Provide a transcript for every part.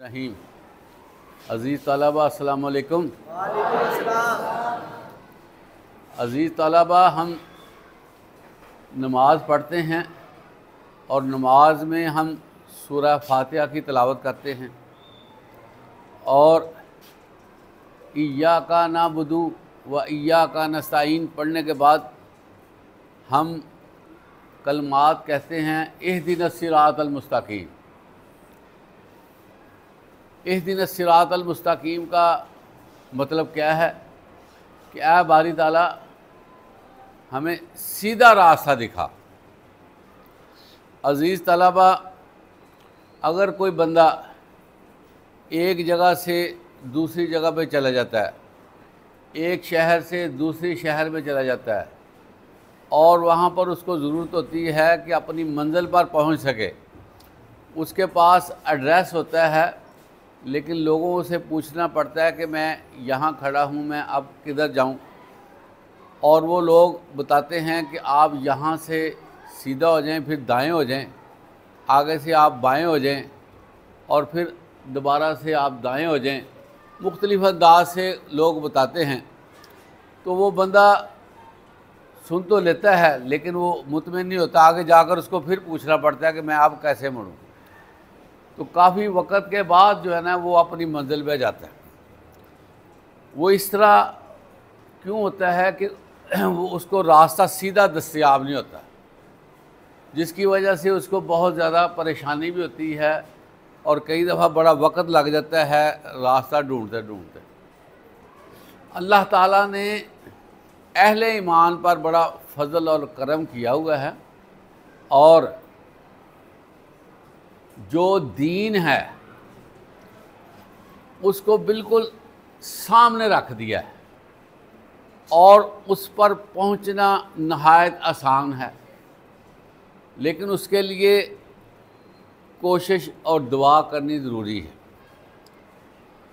रहीम। अज़ीज़ तलबा अस्सलामु अलैकुम। अज़ीज़ तलबा, हम नमाज़ पढ़ते हैं और नमाज में हम सूरह फातिहा की तिलावत करते हैं और इय्याका नअबुदु व इय्याका नस्तईन पढ़ने के बाद हम कलमात कहते हैं इहदिनस सिरातल मुस्तकीम। इहदिनस सिरातल मुस्तकीम का मतलब क्या है कि ऐ बारी ताला हमें सीधा रास्ता दिखा। अज़ीज़ तलबा, अगर कोई बंदा एक जगह से दूसरी जगह पे चला जाता है, एक शहर से दूसरी शहर में चला जाता है और वहाँ पर उसको ज़रूरत होती है कि अपनी मंजिल पर पहुँच सके, उसके पास एड्रेस होता है, लेकिन लोगों से पूछना पड़ता है कि मैं यहाँ खड़ा हूँ, मैं अब किधर जाऊँ, और वो लोग बताते हैं कि आप यहाँ से सीधा हो जाएं, फिर दाएं हो जाएं, आगे से आप बाएं हो जाएं और फिर दोबारा से आप दाएं हो जाएं। मुख्तलिफ़ अंदाज से लोग बताते हैं, तो वो बंदा सुन तो लेता है लेकिन वो मुतमईन नहीं होता। आगे जाकर उसको फिर पूछना पड़ता है कि मैं अब कैसे मुड़ूँ। तो काफ़ी वक़्त के बाद जो है ना वो अपनी मंजिल पे जाता है। वो इस तरह क्यों होता है कि वो उसको रास्ता सीधा दस्तयाब नहीं होता, जिसकी वजह से उसको बहुत ज़्यादा परेशानी भी होती है और कई दफ़ा बड़ा वक़्त लग जाता है रास्ता ढूंढते ढूंढते। अल्लाह ताला ने अहले ईमान पर बड़ा फ़ज़ल और करम किया हुआ है और जो दीन है उसको बिल्कुल सामने रख दिया है और उस पर पहुंचना नहायत आसान है, लेकिन उसके लिए कोशिश और दुआ करनी ज़रूरी है।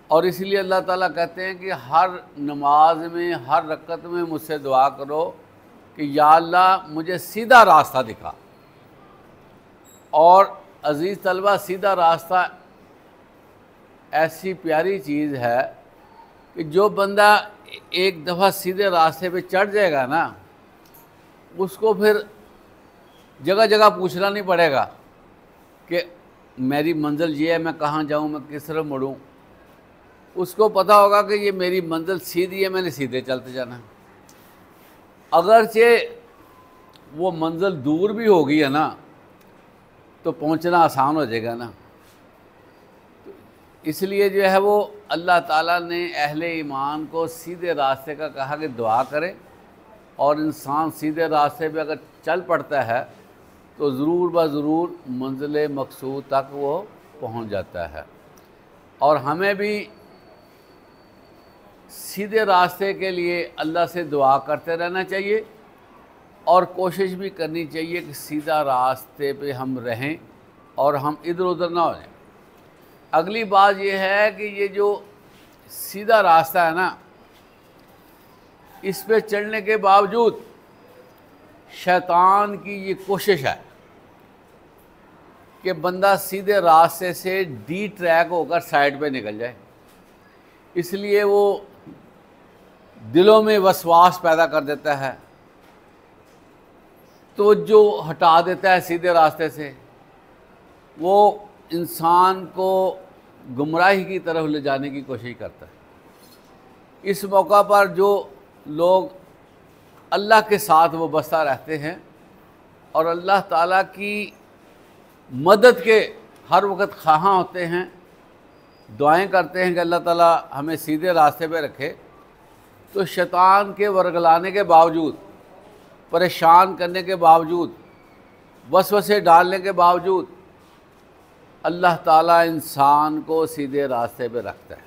और इसलिए अल्लाह ताला कहते हैं कि हर नमाज में, हर रकत में मुझसे दुआ करो कि या अल्लाह मुझे सीधा रास्ता दिखा। और अज़ीज़ तलबा, सीधा रास्ता ऐसी प्यारी चीज़ है कि जो बंदा एक दफ़ा सीधे रास्ते पे चढ़ जाएगा ना, उसको फिर जगह जगह पूछना नहीं पड़ेगा कि मेरी मंजिल ये है, मैं कहाँ जाऊँ, मैं किस तरफ मुड़ूँ। उसको पता होगा कि ये मेरी मंजिल सीधी है, मैंने सीधे चलते जाना है। अगरचे वो मंजिल दूर भी होगी है ना, तो पहुंचना आसान हो जाएगा ना। तो इसलिए जो है वो अल्लाह ताला ने अहले ईमान को सीधे रास्ते का कहा कि दुआ करें, और इंसान सीधे रास्ते पे अगर चल पड़ता है तो ज़रूर ब ज़रूर मंजिल मकसूद तक वो पहुंच जाता है। और हमें भी सीधे रास्ते के लिए अल्लाह से दुआ करते रहना चाहिए और कोशिश भी करनी चाहिए कि सीधा रास्ते पे हम रहें और हम इधर उधर ना हो जाएं। अगली बात यह है कि ये जो सीधा रास्ता है ना, इस पे चलने के बावजूद शैतान की ये कोशिश है कि बंदा सीधे रास्ते से डी ट्रैक होकर साइड पे निकल जाए। इसलिए वो दिलों में वसवास पैदा कर देता है, तो जो हटा देता है सीधे रास्ते से, वो इंसान को गुमराही की तरफ ले जाने की कोशिश करता है। इस मौका पर जो लोग अल्लाह के साथ वाबस्ता रहते हैं और अल्लाह ताला की मदद के हर वक्त ख़्वाहां होते हैं, दुआएं करते हैं कि अल्लाह ताला हमें सीधे रास्ते पे रखे, तो शैतान के वरगलाने के बावजूद, परेशान करने के बावजूद, वसवसे डालने के बावजूद अल्लाह ताला इंसान को सीधे रास्ते पे रखता है।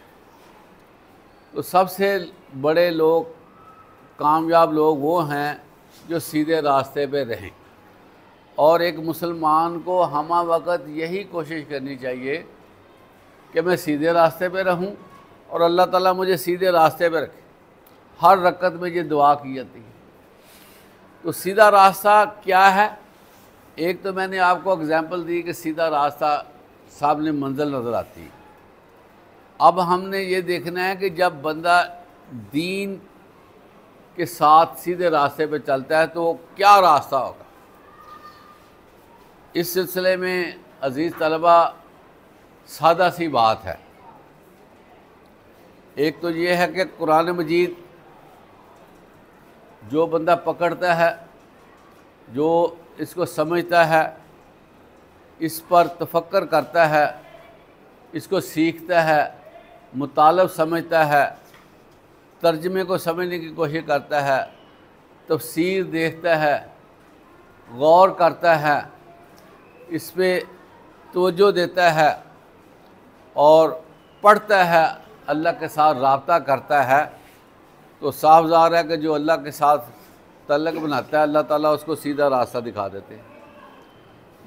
तो सबसे बड़े लोग, कामयाब लोग वो हैं जो सीधे रास्ते पे रहें। और एक मुसलमान को हमा वक्त यही कोशिश करनी चाहिए कि मैं सीधे रास्ते पे रहूं और अल्लाह ताला मुझे सीधे रास्ते पे रखे। हर रकत में ये दुआ की जाती है। तो सीधा रास्ता क्या है? एक तो मैंने आपको एग्जांपल दी कि सीधा रास्ता सामने मंजिल नज़र आती है, अब हमने ये देखना है कि जब बंदा दीन के साथ सीधे रास्ते पे चलता है तो क्या रास्ता होगा। इस सिलसिले में अज़ीज़ तलबा सादा सी बात है। एक तो ये है कि कुरान मजीद जो बंदा पकड़ता है, जो इसको समझता है, इस पर तफक्कर करता है, इसको सीखता है, मुतालब समझता है, तर्जमे को समझने की कोशिश करता है, तफसीर देखता है, गौर करता है, इस पे तवज्जो देता है और पढ़ता है, अल्लाह के साथ राब्ता करता है, तो साफ ज़ाहिर है कि जो अल्लाह के साथ तल्लुक़ बनाता है अल्लाह ताला उसको सीधा रास्ता दिखा देते हैं।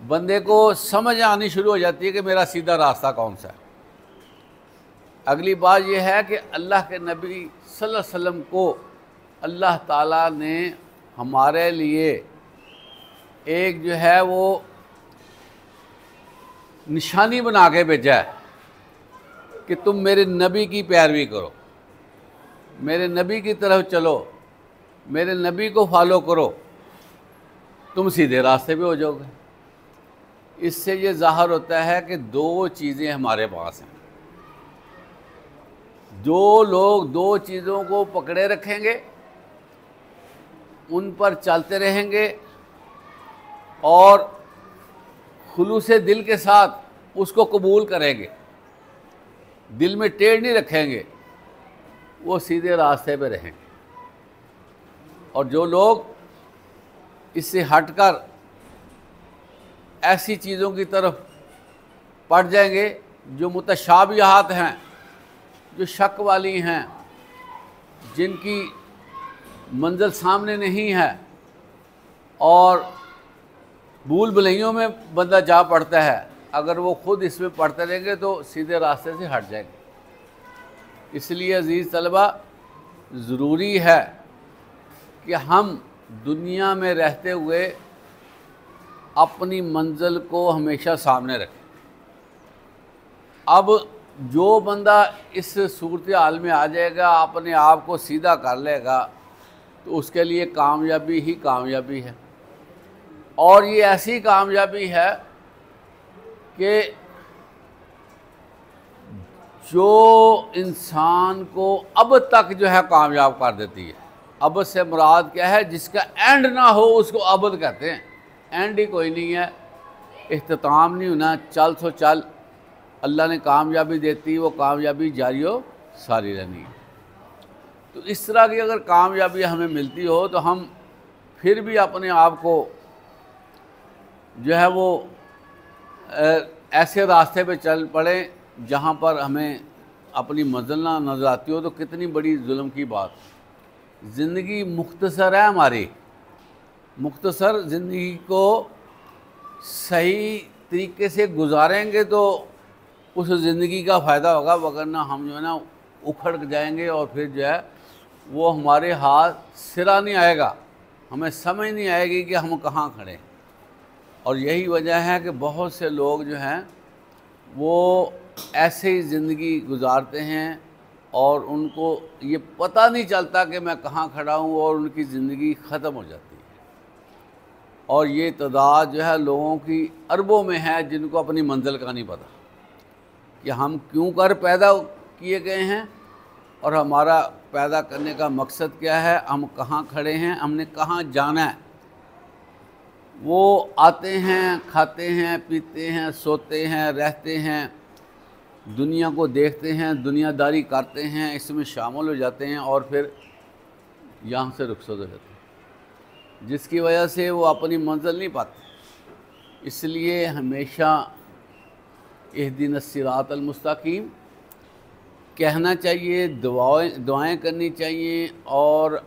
बंदे को समझ आनी शुरू हो जाती है कि मेरा सीधा रास्ता कौन सा है। अगली बात यह है कि अल्लाह के नबी सल्लल्लाहु अलैहि वसल्लम को अल्लाह ताला ने हमारे लिए एक जो है वो निशानी बना के भेजा है कि तुम मेरे नबी की पैरवी करो, मेरे नबी की तरफ चलो, मेरे नबी को फॉलो करो, तुम सीधे रास्ते पे हो जाओगे। इससे ये ज़ाहिर होता है कि दो चीज़ें हमारे पास हैं। जो लोग दो चीज़ों को पकड़े रखेंगे, उन पर चलते रहेंगे और खुलूसे दिल के साथ उसको कबूल करेंगे, दिल में टेढ़ नहीं रखेंगे, वो सीधे रास्ते पे रहेंगे। और जो लोग इससे हटकर ऐसी चीज़ों की तरफ पड़ जाएंगे जो मुतशाबिहात हैं, जो शक वाली हैं, जिनकी मंजिल सामने नहीं है और भूल भुलैयों में बंदा जा पड़ता है, अगर वो खुद इसमें पढ़ते रहेंगे तो सीधे रास्ते से हट जाएंगे। इसलिए अज़ीज़ तलबा ज़रूरी है कि हम दुनिया में रहते हुए अपनी मंजिल को हमेशा सामने रखें। अब जो बंदा इस सूरत हाल में आ जाएगा, अपने आप को सीधा कर लेगा, तो उसके लिए कामयाबी ही कामयाबी है। और ये ऐसी कामयाबी है कि जो इंसान को अब तक जो है कामयाब कर देती है। अब से मुराद क्या है? जिसका एंड ना हो उसको अबद कहते हैं। एंड ही कोई नहीं है, इख्तिताम नहीं होना, चल सो चल, अल्लाह ने कामयाबी देती, वो कामयाबी जारियो सारी रहनी है। तो इस तरह की अगर कामयाबी हमें मिलती हो तो हम फिर भी अपने आप को जो है वो ऐसे रास्ते पे चल पड़े जहाँ पर हमें अपनी मंजिल ना नज़र आती हो, तो कितनी बड़ी जुल्म की बात। ज़िंदगी मुख्तसर है हमारी, मुख्तसर ज़िंदगी को सही तरीके से गुजारेंगे तो उस ज़िंदगी का फ़ायदा होगा, वरना हम जो है ना उखड़ जाएंगे और फिर जो है वो हमारे हाथ सिरा नहीं आएगा, हमें समझ नहीं आएगी कि हम कहाँ खड़े हैं। और यही वजह है कि बहुत से लोग जो हैं वो ऐसे ही ज़िंदगी गुजारते हैं और उनको ये पता नहीं चलता कि मैं कहाँ खड़ा हूँ, और उनकी ज़िंदगी ख़त्म हो जाती है। और ये तादाद जो है लोगों की अरबों में है जिनको अपनी मंजिल का नहीं पता कि हम क्यों कर पैदा किए गए हैं और हमारा पैदा करने का मकसद क्या है, हम कहाँ खड़े हैं, हमने कहाँ जाना है। वो आते हैं, खाते हैं, पीते हैं, सोते हैं, रहते हैं, दुनिया को देखते हैं, दुनियादारी करते हैं, इसमें शामिल हो जाते हैं और फिर यहाँ से रुखसत हो जाते हैं, जिसकी वजह से वो अपनी मंजिल नहीं पाते। इसलिए हमेशा इहदिन सिरातल मुस्तकीम कहना चाहिए, दुआएं करनी चाहिए और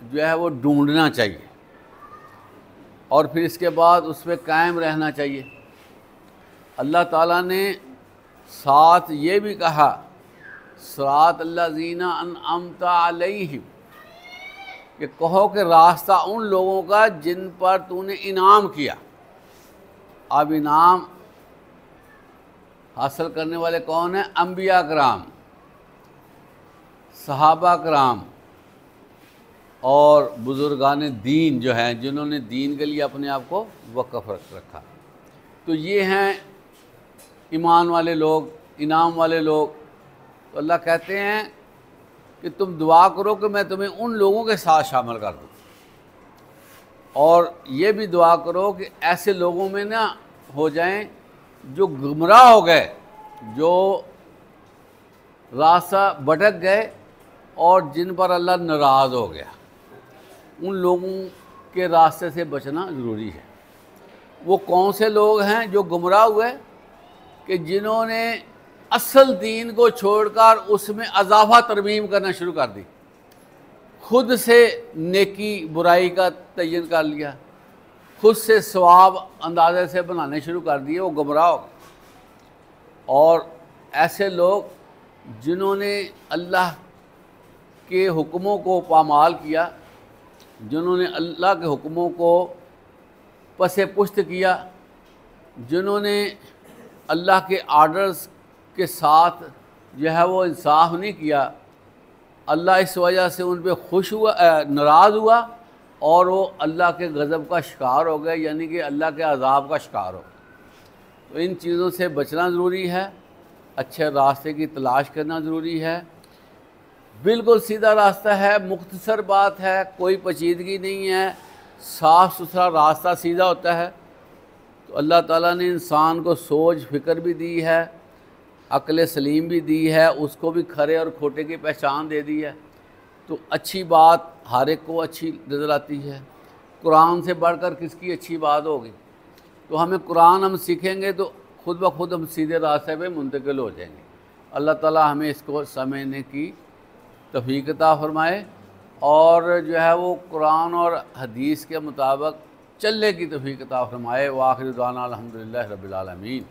जो है वो ढूंढना चाहिए, और फिर इसके बाद उस पर कायम रहना चाहिए। अल्लाह ताला ने साथ ये भी कहा, सिरात अल्लज़ीना अनअमता अलैहिम, कि कहो कि रास्ता उन लोगों का जिन पर तूने इनाम किया। अब इनाम हासिल करने वाले कौन हैं? अंबिया कराम, सहाबा कराम और बुज़ुर्गान दीन जो हैं, जिन्होंने दीन के लिए अपने आप को वक़्फ़ रखा, तो ये हैं ईमान वाले लोग, इनाम वाले लोग। तो अल्लाह कहते हैं कि तुम दुआ करो कि मैं तुम्हें उन लोगों के साथ शामिल कर दूँ, और ये भी दुआ करो कि ऐसे लोगों में ना हो जाएं जो गुमराह हो गए, जो रास्ता भटक गए और जिन पर अल्लाह नाराज़ हो गया। उन लोगों के रास्ते से बचना ज़रूरी है। वो कौन से लोग हैं जो गुमराह हुए? कि जिन्होंने असल दीन को छोड़कर उसमें अज़ाफ़ा तरमीम करना शुरू कर दी, खुद से नेकी बुराई का तयन कर लिया, खुद से सवाब अंदाज़े से बनाने शुरू कर दिए, वो गुमराह हो गए। और ऐसे लोग जिन्होंने अल्लाह के हुक्मों को पामाल किया, जिन्होंने अल्लाह के हुक्मों को पसे पुश्त किया, जिन्होंने अल्लाह के आर्डर्स के साथ जो है वो इंसाफ नहीं किया, अल्लाह इस वजह से उन पर खुश हुआ, नाराज़ हुआ, और वो अल्लाह के गज़ब का शिकार हो गए, यानी कि अल्लाह के अज़ाब का शिकार हो गए। तो इन चीज़ों से बचना ज़रूरी है, अच्छे रास्ते की तलाश करना ज़रूरी है। बिल्कुल सीधा रास्ता है, मुख्तसर बात है, कोई पेचीदगी नहीं है, साफ़ सुथरा रास्ता सीधा होता है। तो अल्लाह ताला ने इंसान को सोच फ़िक्र भी दी है, अक्ल सलीम भी दी है, उसको भी खरे और खोटे की पहचान दे दी है। तो अच्छी बात हर एक को अच्छी नज़र आती है। कुरान से बढ़कर किसकी अच्छी बात होगी? तो हमें कुरान हम सीखेंगे तो खुद ब खुद हम सीधे रास्ते पे मुंतकिल हो जाएंगे। अल्लाह ताला हमें इसको समझने की तौफीक अता फरमाए, और जो है वो कुरान और हदीस के मुताबिक चलने की तौफीक अता फरमाए। व आखिर दाना अल्हम्दुलिल्लाहि रब्बिल आलमीन।